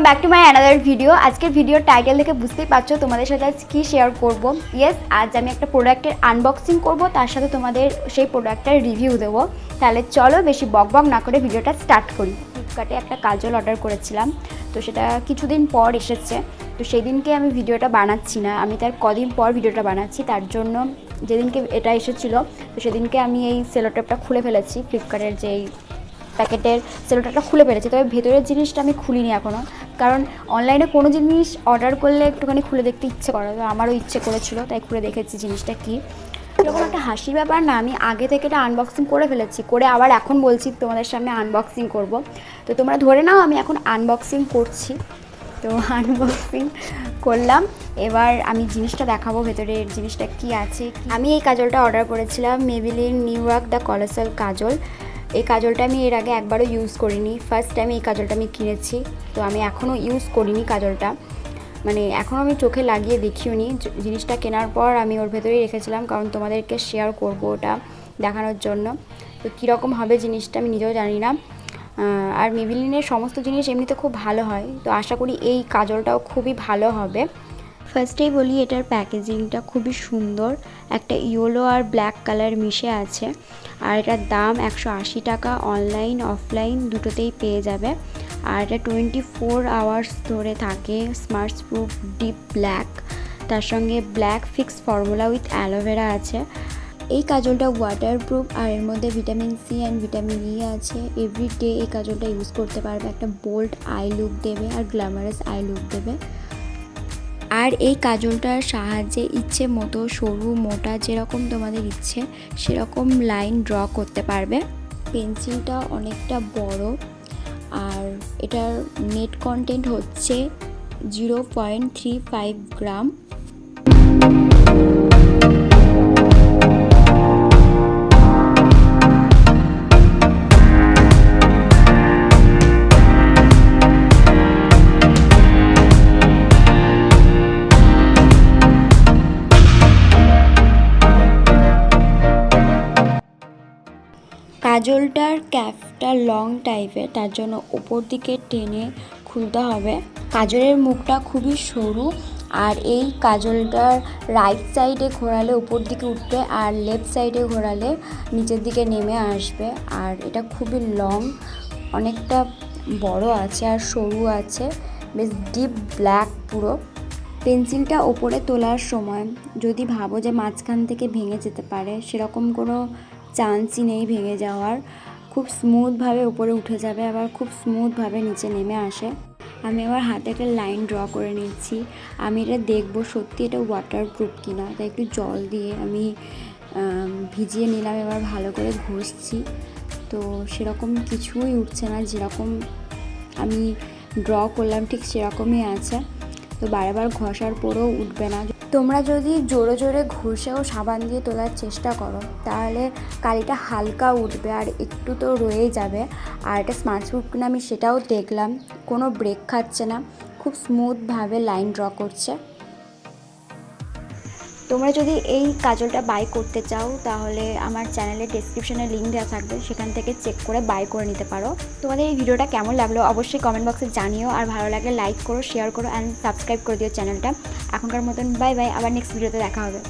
Back to my another video. আজকের ভিডিওর title দেখে বুঝতেই পারছো তোমাদের সাথে আজ কী শেয়ার করব। ইয়েস, আজ আমি একটা প্রোডাক্টের আনবক্সিং করব, তার সাথে তোমাদের সেই প্রোডাক্টটার রিভিউ দেবো। তাহলে চলো বেশি বকবক না করে ভিডিওটা স্টার্ট করি। ফ্লিপকার্টে একটা কাজল অর্ডার করেছিলাম, তো সেটা কিছুদিন পর এসেছে। তো সেই দিনকে আমি ভিডিওটা বানাচ্ছি না, আমি তার কদিন পর ভিডিওটা বানাচ্ছি। তার জন্য যেদিনকে এটা এসেছিলো তো সেদিনকে আমি এই সেলোটেপটা খুলে ফেলেছি, ফ্লিপকার্টের যেই প্যাকেটের সেলোটেপটা খুলে ফেলেছি। তবে ভেতরের জিনিসটা আমি খুলিনি এখনও, কারণ অনলাইনে কোনো জিনিস অর্ডার করলে একটুখানি খুলে দেখতে ইচ্ছে করে, তো আমারও ইচ্ছে করেছিল, তাই খুলে দেখেছি জিনিসটা কী। এরকম একটা হাসির ব্যাপার না, আমি আগে থেকে এটা আনবক্সিং করে ফেলেছি, করে আবার এখন বলছি তোমাদের সামনে আনবক্সিং করব। তো তোমরা ধরে নাও আমি এখন আনবক্সিং করছি। তো আনবক্সিং করলাম, এবার আমি জিনিসটা দেখাবো ভেতরের জিনিসটা কি আছে। আমি এই কাজলটা অর্ডার করেছিলাম, Maybelline দ্য Colossal কাজল। এই কাজলটা আমি এর আগে একবারও ইউজ করিনি, ফার্স্ট টাইম এই কাজলটা আমি কিনেছি। তো আমি এখনও ইউজ করিনি কাজলটা, মানে এখনও আমি চোখে লাগিয়ে দেখিও নি। জিনিসটা কেনার পর আমি ওর ভেতরেই রেখেছিলাম, কারণ তোমাদেরকে শেয়ার করব ওটা দেখানোর জন্য। তো কীরকম হবে জিনিসটা আমি নিজেও জানি না। আর Maybelline সমস্ত জিনিস এমনিতে খুব ভালো হয়, তো আশা করি এই কাজলটাও খুবই ভালো হবে। ফার্স্টেই বলি, এটার প্যাকেজিংটা খুবই সুন্দর, একটা ইয়েলো আর ব্ল্যাক কালার মিশে আছে। আর এটার দাম 180 টাকা, অনলাইন অফলাইন দুটোতেই পেয়ে যাবে। আর এটা 24 আওয়ার্স ধরে থাকে, স্মার্ট প্রুফ ডিপ ব্ল্যাক, তার সঙ্গে black fix formula with aloe vera আছে। এই কাজলটা ওয়াটারপ্রুফ, আর এর মধ্যে vitamin C and vitamin E আছে। এভরিডে এই কাজলটা ইউজ করতে পারবে, একটা বোল্ড আই লুক দেবে আর গ্ল্যামারাস আই লুক দেবে। আর এই কাজলটার সাহায্যে ইচ্ছে মতো সরু মোটা যেরকম তোমাদের ইচ্ছে সেরকম লাইন ড্র করতে পারবে। পেন্সিলটা অনেকটা বড়, আর এটার নেট কন্টেন্ট হচ্ছে 0.35 গ্রাম। কাজলটার ক্যাপটা লং টাইপের, তার জন্য ওপর দিকে টেনে খুলতে হবে। কাজলের মুখটা খুবই সরু, আর এই কাজলটার রাইট সাইডে ঘোরালে উপর দিকে উঠবে, আর লেফট সাইডে ঘোরালে নিচের দিকে নেমে আসবে। আর এটা খুবই লং, অনেকটা বড় আছে আর সরু আছে, বেশ ডিপ ব্ল্যাক পুরো। পেন্সিলটা ওপরে তোলার সময় যদি ভাবো যে মাঝখান থেকে ভেঙে যেতে পারে, সেরকম কোনো চান্সই নেই ভেঙে যাওয়ার। খুব স্মুথভাবে উপরে উঠে যাবে, আবার খুব স্মুথভাবে নিচে নেমে আসে। আমি আবার হাতে একটা লাইন ড্র করে নিচ্ছি। আমি এটা দেখবো সত্যি এটা ওয়াটারপ্রুফ কিনা, তাই একটু জল দিয়ে আমি ভিজিয়ে নিলাম। এবার ভালো করে ঘষছি, তো সেরকম কিছুই উঠছে না, যেরকম আমি ড্র করলাম ঠিক সেরকমই আছে। তো বারবার ঘষার পরেও উঠবে না। তোমরা যদি জোরে জোরে ঘষেও সাবান দিয়ে তোলার চেষ্টা করো, তাহলে কালিটা হালকা উঠবে, আর একটু তো রয়েই যাবে। আর এটা স্মার্ট প্রুফ কিনা আমি সেটাও দেখলাম, কোনো ব্রেক খাচ্ছে না, খুব স্মুথভাবে লাইন ড্র করছে। তোমরা যদি এই কাজলটা বাই করতে চাও, তাহলে আমার চ্যানেলের ডেসক্রিপশনে লিঙ্ক দেওয়া থাকবে, সেখান থেকে চেক করে বাই করে নিতে পারো। তোমাদের এই ভিডিওটা কেমন লাগলো অবশ্যই কমেন্ট বক্সে জানিও, আর ভালো লাগলে লাইক করো, শেয়ার করো অ্যান্ড সাবস্ক্রাইব করে দিও চ্যানেলটা। এখনকার মতন বাই বাই, আবার নেক্সট ভিডিওতে দেখা হবে।